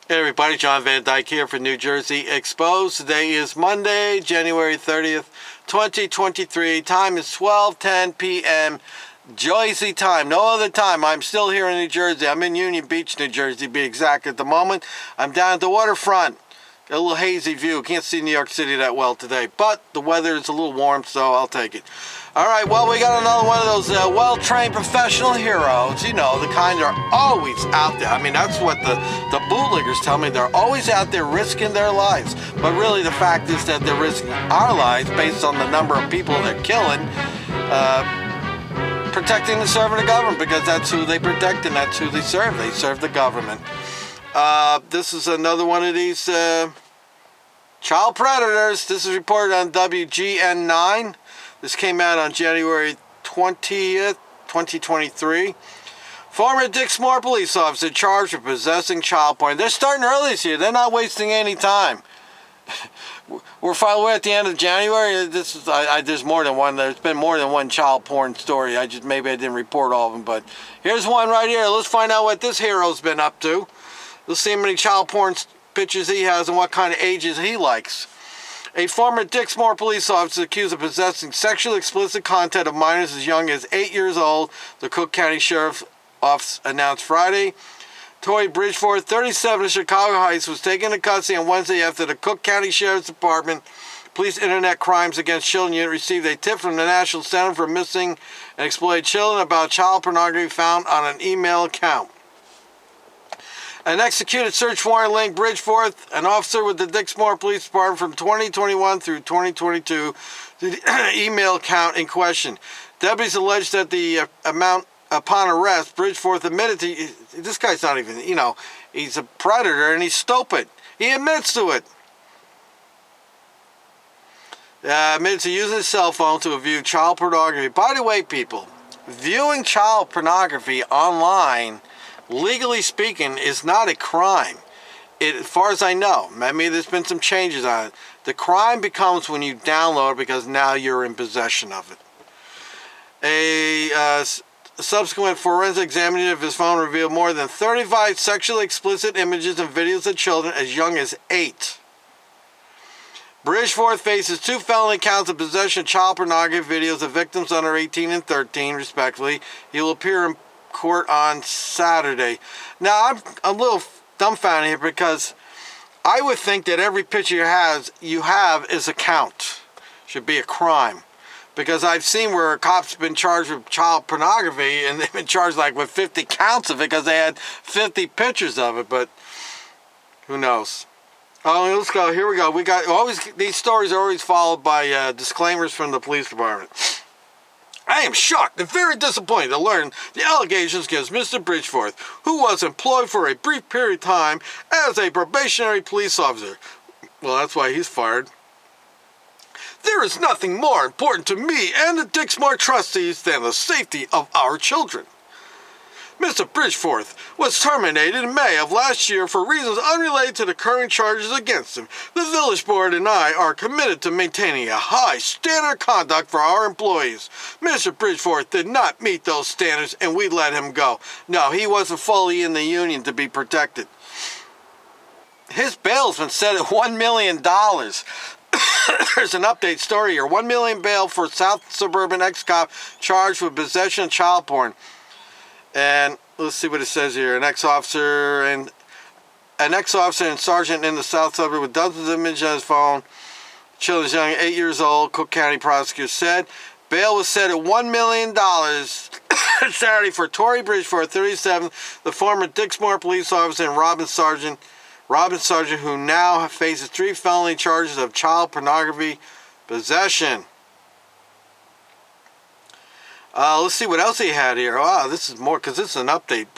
Hey everybody, John Van Dyke here for New Jersey Exposed. Today is Monday, January 30th, 2023. Time is 12:10 p.m. Jersey time. No other time. I'm still here in New Jersey. I'm in Union Beach, New Jersey, to be exact at the moment. I'm down at the waterfront. Got a little hazy view. Can't see New York City that well today, but the weather is a little warm, so I'll take it. All right, well, we got another one of those well-trained professional heroes. You know, the kind that are always out there. I mean, that's what the bootleggers tell me. They're always out there risking their lives. But really, the fact is that they're risking our lives based on the number of people they're killing, protecting and serving the government, because that's who they protect and that's who they serve. They serve the government. This is another one of these child predators. This is reported on WGN9. This came out on January 20th, 2023. Former Dixmoor police officer charged with possessing child porn. They're starting early this year. They're not wasting any time. We're finally at the end of January. There's more than one. There's been more than one child porn story. Maybe I didn't report all of them, but here's one right here. Let's find out what this hero's been up to. Let's see how many child porn pictures he has and what kind of ages he likes. A former Dixmoor police officer accused of possessing sexually explicit content of minors as young as 8 years old, the Cook County Sheriff's Office announced Friday. Tori Bridgeforth, 37, of Chicago Heights, was taken into custody on Wednesday after the Cook County Sheriff's Department Police Internet Crimes Against Children Unit received a tip from the National Center for Missing and Exploited Children about child pornography found on an email account. An executed search warrant linked Bridgeforth, an officer with the Dixmoor Police Department from 2021 through 2022, to the email account in question. Deputies alleged that upon arrest, Bridgeforth admitted to, this guy's not even, he's a predator and he's stupid. He admits to it. Admitted to using his cell phone to view child pornography. By the way, people, viewing child pornography online, legally speaking, is not a crime. As far as I know, maybe there's been some changes on it. The crime becomes when you download it because now you're in possession of it. A subsequent forensic examination of his phone revealed more than 35 sexually explicit images and videos of children as young as 8. Bridgeforth faces 2 felony counts of possession of child pornography videos of victims under 18 and 13, respectively. He will appear in court on Saturday. Now, I'm a little dumbfounded here because I would think that every picture you have is a count. Should be a crime. Because I've seen where cops have been charged with child pornography and they've been charged like with 50 counts of it because they had 50 pictures of it, but who knows? Oh, let's go. Here we go. We got these stories are always followed by disclaimers from the police department. I am shocked and very disappointed to learn the allegations against Mr. Bridgeforth, who was employed for a brief period of time as a probationary police officer. Well, that's why he's fired. There is nothing more important to me and the Dixmoor trustees than the safety of our children. Mr. Bridgeforth was terminated in May of last year for reasons unrelated to the current charges against him. The village board and I are committed to maintaining a high standard of conduct for our employees. Mr. Bridgeforth did not meet those standards and we let him go. No, he wasn't fully in the union to be protected. His bail's been set at $1 million. There's an update story here. $1 million bail for South Suburban ex-cop charged with possession of child porn. And let's see what it says here. An ex-officer and sergeant in the South Suburb with dozens of images on his phone. Children as young as 8 years old, Cook County prosecutor said. Bail was set at $1 million Saturday for Tori Bridgeforth, 37, the former Dixmoor police officer, and Robin Sargent, who now faces 3 felony charges of child pornography possession. Let's see what else he had here. Wow, this is more because this is an update.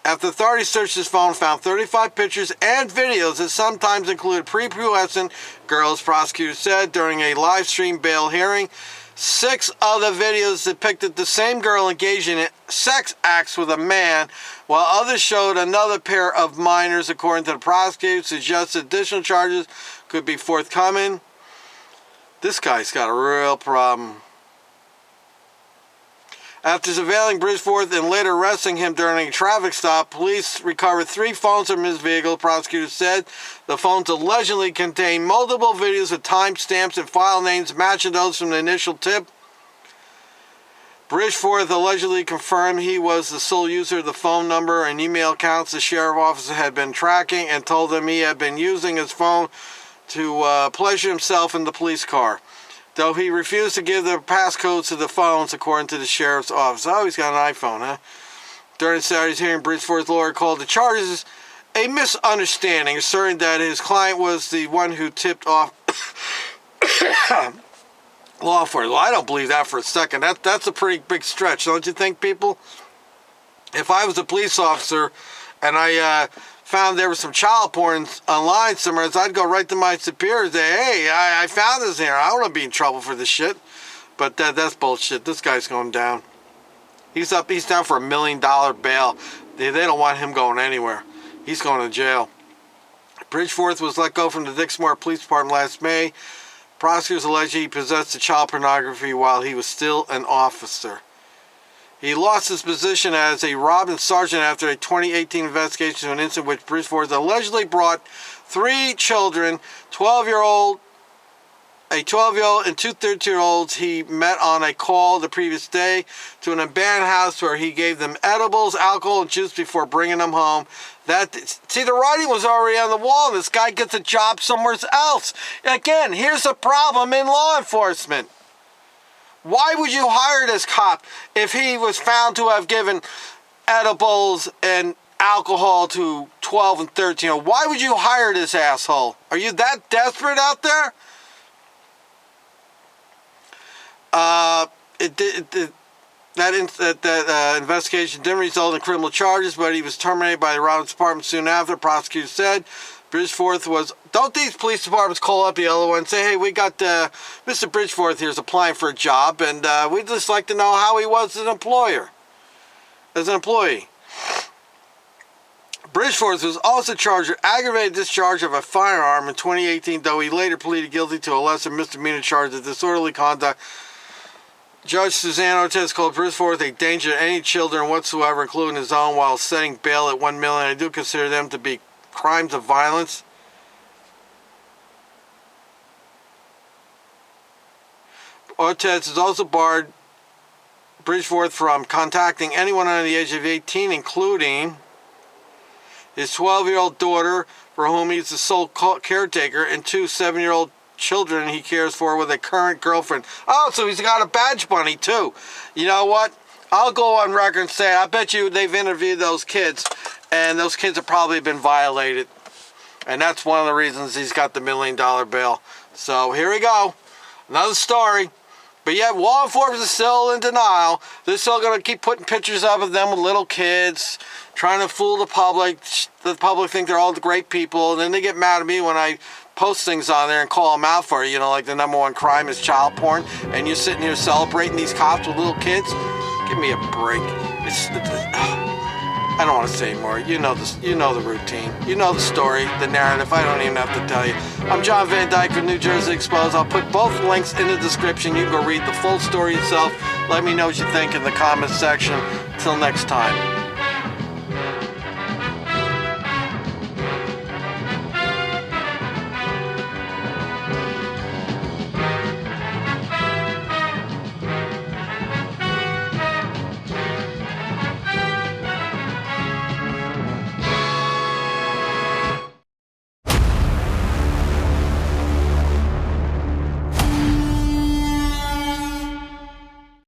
After authorities searched his phone, found 35 pictures and videos that sometimes included prepubescent girls, prosecutors said during a live stream bail hearing. 6 other videos depicted the same girl engaging in sex acts with a man, while others showed another pair of minors. According to the prosecutor, suggested additional charges could be forthcoming. This guy's got a real problem. After surveilling Bridgeforth and later arresting him during a traffic stop, police recovered 3 phones from his vehicle. Prosecutors said the phones allegedly contained multiple videos with timestamps and file names matching those from the initial tip. Bridgeforth allegedly confirmed he was the sole user of the phone number and email accounts the sheriff officer had been tracking, and told them he had been using his phone to pleasure himself in the police car, though he refused to give the passcodes to the phones, according to the sheriff's office. Oh, he's got an iPhone, huh? During Saturday's hearing, Bridgeforth's lawyer called the charges a misunderstanding, asserting that his client was the one who tipped off law enforcement. Well, I don't believe that for a second. That's a pretty big stretch, don't you think, people? If I was a police officer and I found there was some child porn online somewhere, I'd go right to my superior and say, hey, I found this here. I don't want to be in trouble for this shit. But that's bullshit. This guy's going down. He's down for $1 million bail. They don't want him going anywhere. He's going to jail. Bridgeforth was let go from the Dixmoor Police Department last May. Prosecutors allege he possessed the child pornography while he was still an officer. He lost his position as a Robin Sergeant after a 2018 investigation into an incident which Bridgeforth allegedly brought 3 children, a 12-year-old and 2 13-year-olds he met on a call the previous day, to an abandoned house where he gave them edibles, alcohol, and juice before bringing them home. See, the writing was already on the wall. This guy gets a job somewhere else. Again, here's a problem in law enforcement. Why would you hire this cop if he was found to have given edibles and alcohol to 12 and 13? Why would you hire this asshole? Are you that desperate out there? That investigation didn't result in criminal charges, but he was terminated by the Robins Department soon after. Prosecutors said Bridgeforth was... Don't these police departments call up the other one and say, hey, we got Mr. Bridgeforth here's applying for a job, and we'd just like to know how he was as an employee. Bridgeforth was also charged with aggravated discharge of a firearm in 2018, though he later pleaded guilty to a lesser misdemeanor charge of disorderly conduct. Judge Suzanne Ortiz called Bridgeforth a danger to any children whatsoever, including his own, while setting bail at $1 million. I do consider them to be crimes of violence. Ortiz has also barred Bridgeforth from contacting anyone under the age of 18, including his 12-year-old daughter, for whom he's the sole caretaker, and 2 7-year-old children he cares for with a current girlfriend. Oh, so he's got a badge bunny too. You know what? I'll go on record and say I bet you they've interviewed those kids, and those kids have probably been violated. And that's one of the reasons he's got the $1 million bail. So here we go. Another story. But yet law enforcement is still in denial. They're still going to keep putting pictures up of them with little kids, trying to fool the public. The public think they're all the great people. And then they get mad at me when I post things on there and call them out for it. You know, like the #1 crime is child porn. And you're sitting here celebrating these cops with little kids. Give me a break. I don't want to say more. You know this. You know the routine. You know the story, the narrative. I don't even have to tell you. I'm John Van Dyke from New Jersey Exposed. I'll put both links in the description. You can go read the full story yourself. Let me know what you think in the comments section. Till next time.